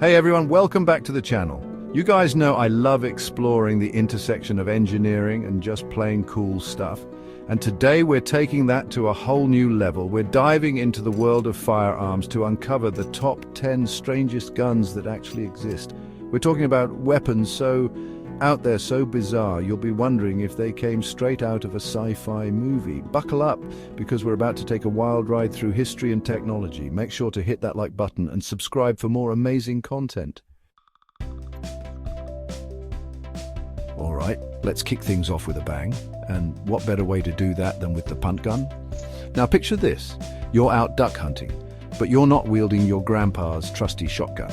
Hey everyone, welcome back to the channel. You guys know I love exploring the intersection of engineering and just plain cool stuff. And today we're taking that to a whole new level. We're diving into the world of firearms to uncover the top 10 strangest guns that actually exist. We're talking about weapons so out there, so bizarre, you'll be wondering if they came straight out of a sci-fi movie. Buckle up, because we're about to take a wild ride through history and technology. Make sure to hit that like button and subscribe for more amazing content. All right, let's kick things off with a bang. And what better way to do that than with the punt gun? Now picture this, you're out duck hunting, but you're not wielding your grandpa's trusty shotgun.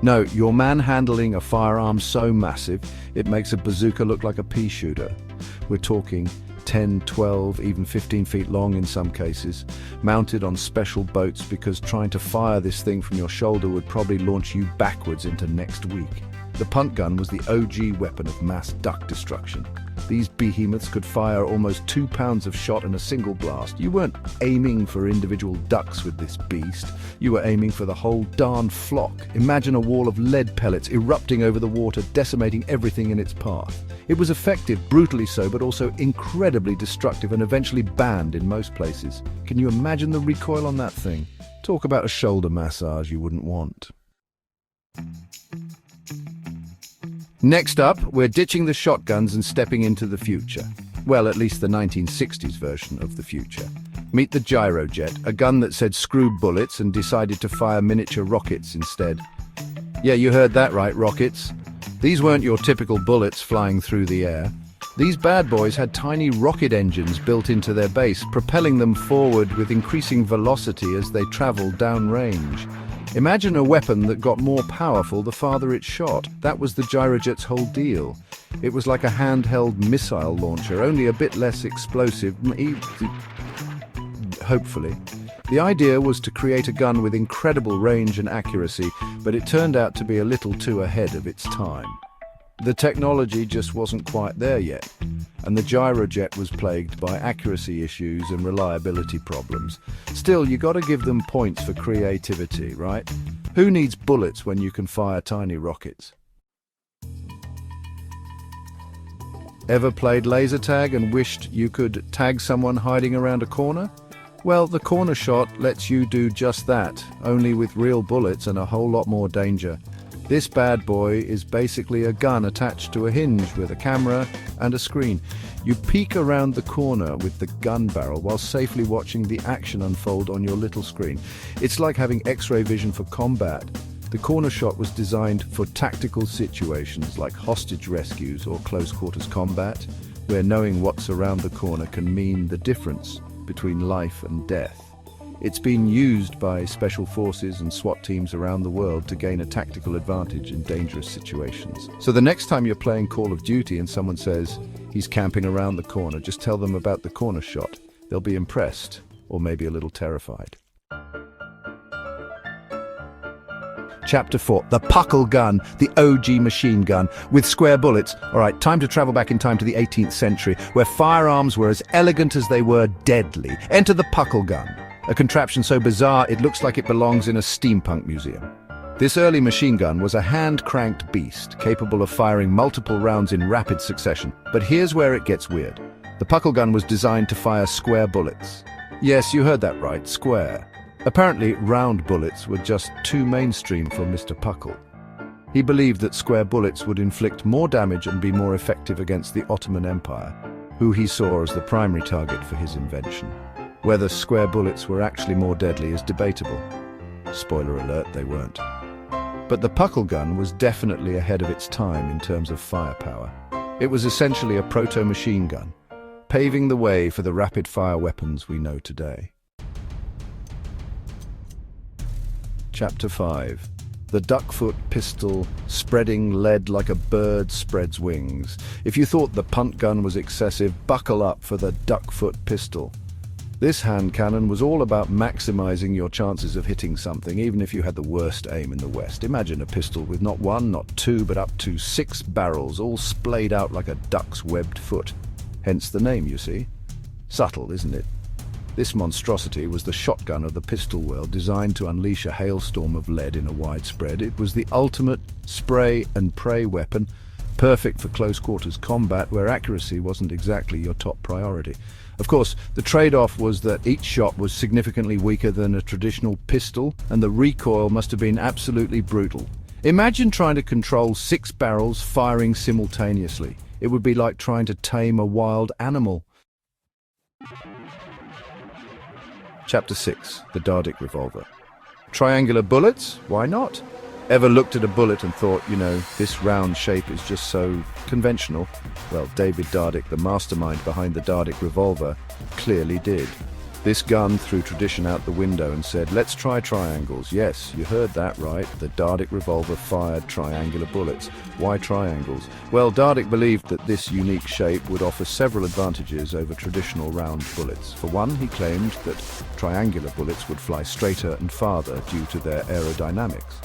No, you're manhandling a firearm so massive, it makes a bazooka look like a pea shooter. We're talking 10, 12, even 15 feet long in some cases, mounted on special boats because trying to fire this thing from your shoulder would probably launch you backwards into next week. The punt gun was the OG weapon of mass duck destruction. These behemoths could fire almost 2 pounds of shot in a single blast. You weren't aiming for individual ducks with this beast. You were aiming for the whole darn flock. Imagine a wall of lead pellets erupting over the water, decimating everything in its path. It was effective, brutally so, but also incredibly destructive and eventually banned in most places. Can you imagine the recoil on that thing? Talk about a shoulder massage you wouldn't want. Next up, we're ditching the shotguns and stepping into the future. Well, at least the 1960s version of the future. Meet the gyrojet, a gun that said screw bullets and decided to fire miniature rockets instead. Yeah, you heard that right, rockets. These weren't your typical bullets flying through the air. These bad boys had tiny rocket engines built into their base, propelling them forward with increasing velocity as they traveled downrange. Imagine a weapon that got more powerful the farther it shot. That was the gyrojet's whole deal. It was like a handheld missile launcher, only a bit less explosive, hopefully. The idea was to create a gun with incredible range and accuracy, but it turned out to be a little too ahead of its time. The technology just wasn't quite there yet, and the gyrojet was plagued by accuracy issues and reliability problems. Still, you gotta give them points for creativity, right? Who needs bullets when you can fire tiny rockets? Ever played laser tag and wished you could tag someone hiding around a corner? Well, the corner shot lets you do just that, only with real bullets and a whole lot more danger. This bad boy is basically a gun attached to a hinge with a camera and a screen. You peek around the corner with the gun barrel while safely watching the action unfold on your little screen. It's like having X-ray vision for combat. The corner shot was designed for tactical situations like hostage rescues or close quarters combat, where knowing what's around the corner can mean the difference between life and death. It's been used by special forces and SWAT teams around the world to gain a tactical advantage in dangerous situations. So the next time you're playing Call of Duty and someone says he's camping around the corner, just tell them about the corner shot. They'll be impressed, or maybe a little terrified. Chapter 4, the puckle gun, the OG machine gun, with square bullets. All right, time to travel back in time to the 18th century, where firearms were as elegant as they were deadly. Enter the puckle gun. A contraption so bizarre it looks like it belongs in a steampunk museum. This early machine gun was a hand-cranked beast, capable of firing multiple rounds in rapid succession. But here's where it gets weird. The puckle gun was designed to fire square bullets. Yes, you heard that right, square. Apparently, round bullets were just too mainstream for Mr. Puckle. He believed that square bullets would inflict more damage and be more effective against the Ottoman Empire, who he saw as the primary target for his invention. Whether square bullets were actually more deadly is debatable. Spoiler alert, they weren't. But the puckle gun was definitely ahead of its time in terms of firepower. It was essentially a proto-machine gun, paving the way for the rapid-fire weapons we know today. Chapter 5. The duckfoot pistol, spreading lead like a bird spreads wings. If you thought the punt gun was excessive, buckle up for the duckfoot pistol. This hand cannon was all about maximizing your chances of hitting something, even if you had the worst aim in the West. Imagine a pistol with not one, not two, but up to 6 barrels, all splayed out like a duck's webbed foot. Hence the name, you see. Subtle, isn't it? This monstrosity was the shotgun of the pistol world, designed to unleash a hailstorm of lead in a widespread. It was the ultimate spray and pray weapon, perfect for close quarters combat where accuracy wasn't exactly your top priority. Of course, the trade-off was that each shot was significantly weaker than a traditional pistol, and the recoil must have been absolutely brutal. Imagine trying to control 6 barrels firing simultaneously. It would be like trying to tame a wild animal. Chapter 6. The Dardic Revolver. Triangular bullets? Why not? Ever looked at a bullet and thought, this round shape is just so conventional? Well, David Dardic, the mastermind behind the Dardic Revolver, clearly did. This gun threw tradition out the window and said, let's try triangles. Yes, you heard that right. The Dardic Revolver fired triangular bullets. Why triangles? Well, Dardic believed that this unique shape would offer several advantages over traditional round bullets. For one, he claimed that triangular bullets would fly straighter and farther due to their aerodynamics.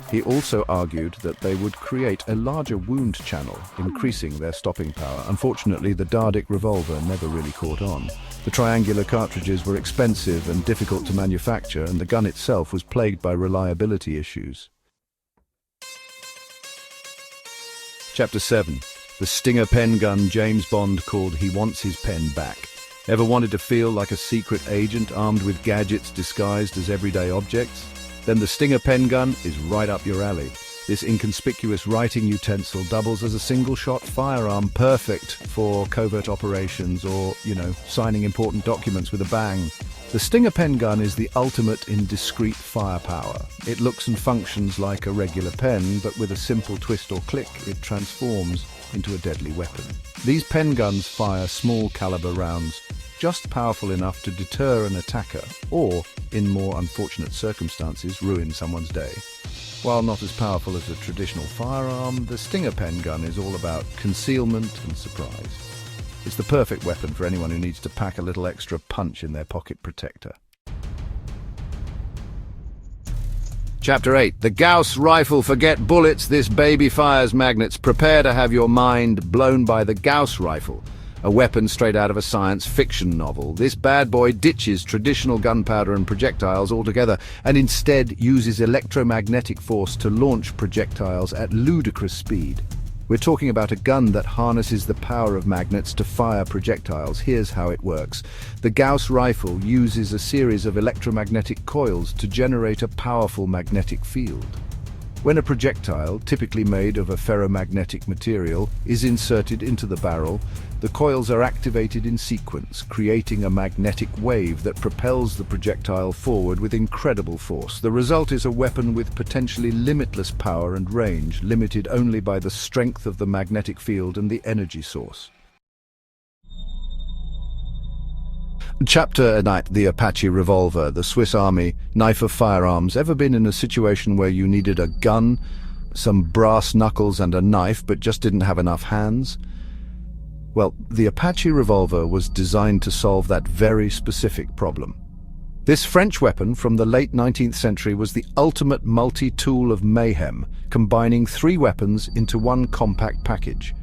He also argued that they would create a larger wound channel, increasing their stopping power. Unfortunately, the Dardic Revolver never really caught on. The triangular cartridges were expensive and difficult to manufacture, and the gun itself was plagued by reliability issues. Chapter 7. The Stinger pen gun James Bond called He Wants His Pen Back. Ever wanted to feel like a secret agent armed with gadgets disguised as everyday objects? Then the Stinger pen gun is right up your alley. This inconspicuous writing utensil doubles as a single-shot firearm, perfect for covert operations or, signing important documents with a bang. The Stinger pen gun is the ultimate in discreet firepower. It looks and functions like a regular pen, but with a simple twist or click, it transforms into a deadly weapon. These pen guns fire small caliber rounds, just powerful enough to deter an attacker, or, in more unfortunate circumstances, ruin someone's day. While not as powerful as a traditional firearm, the Stinger pen gun is all about concealment and surprise. It's the perfect weapon for anyone who needs to pack a little extra punch in their pocket protector. Chapter 8. The Gauss Rifle. Forget bullets, this baby fires magnets. Prepare to have your mind blown by the Gauss Rifle, a weapon straight out of a science fiction novel. This bad boy ditches traditional gunpowder and projectiles altogether and instead uses electromagnetic force to launch projectiles at ludicrous speed. We're talking about a gun that harnesses the power of magnets to fire projectiles. Here's how it works. The Gauss rifle uses a series of electromagnetic coils to generate a powerful magnetic field. When a projectile, typically made of a ferromagnetic material, is inserted into the barrel, the coils are activated in sequence, creating a magnetic wave that propels the projectile forward with incredible force. The result is a weapon with potentially limitless power and range, limited only by the strength of the magnetic field and the energy source. Chapter 9. The Apache Revolver, the Swiss Army knife of firearms. Ever been in a situation where you needed a gun, some brass knuckles and a knife, but just didn't have enough hands? Well, the Apache Revolver was designed to solve that very specific problem. This French weapon from the late 19th century was the ultimate multi-tool of mayhem, combining 3 weapons into one compact package.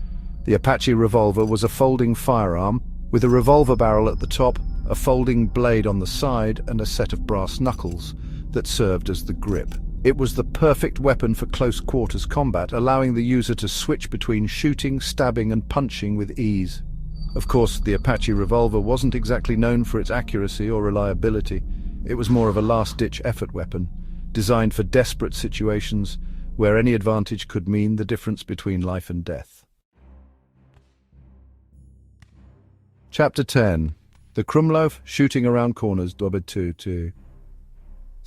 The Apache Revolver was a folding firearm with a revolver barrel at the top, a folding blade on the side, and a set of brass knuckles that served as the grip. It was the perfect weapon for close quarters combat, allowing the user to switch between shooting, stabbing, and punching with ease. Of course, the Apache Revolver wasn't exactly known for its accuracy or reliability. It was more of a last-ditch effort weapon, designed for desperate situations where any advantage could mean the difference between life and death. Chapter 10. The Krumlauf, shooting around corners, Dobbed 2.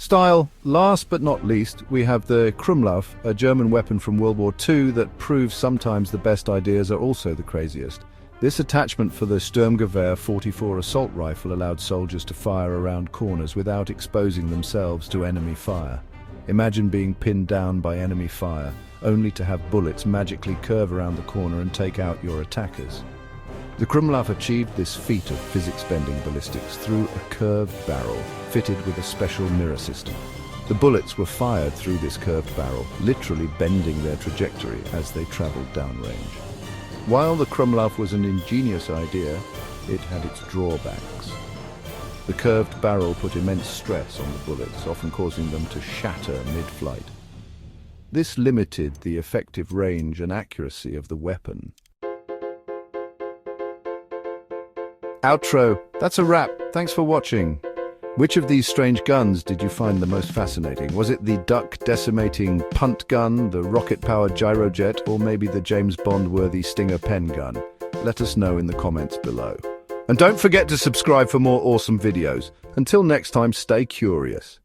Style. Last but not least, we have the Krumlauf, a German weapon from World War II that proves sometimes the best ideas are also the craziest. This attachment for the Sturmgewehr 44 assault rifle allowed soldiers to fire around corners without exposing themselves to enemy fire. Imagine being pinned down by enemy fire, only to have bullets magically curve around the corner and take out your attackers. The Krumlauf achieved this feat of physics-bending ballistics through a curved barrel fitted with a special mirror system. The bullets were fired through this curved barrel, literally bending their trajectory as they traveled downrange. While the Krumlauf was an ingenious idea, it had its drawbacks. The curved barrel put immense stress on the bullets, often causing them to shatter mid-flight. This limited the effective range and accuracy of the weapon. Outro. That's a wrap. Thanks for watching. Which of these strange guns did you find the most fascinating? Was it the duck-decimating punt gun, the rocket-powered gyrojet, or maybe the James Bond-worthy Stinger pen gun? Let us know in the comments below. And don't forget to subscribe for more awesome videos. Until next time, stay curious.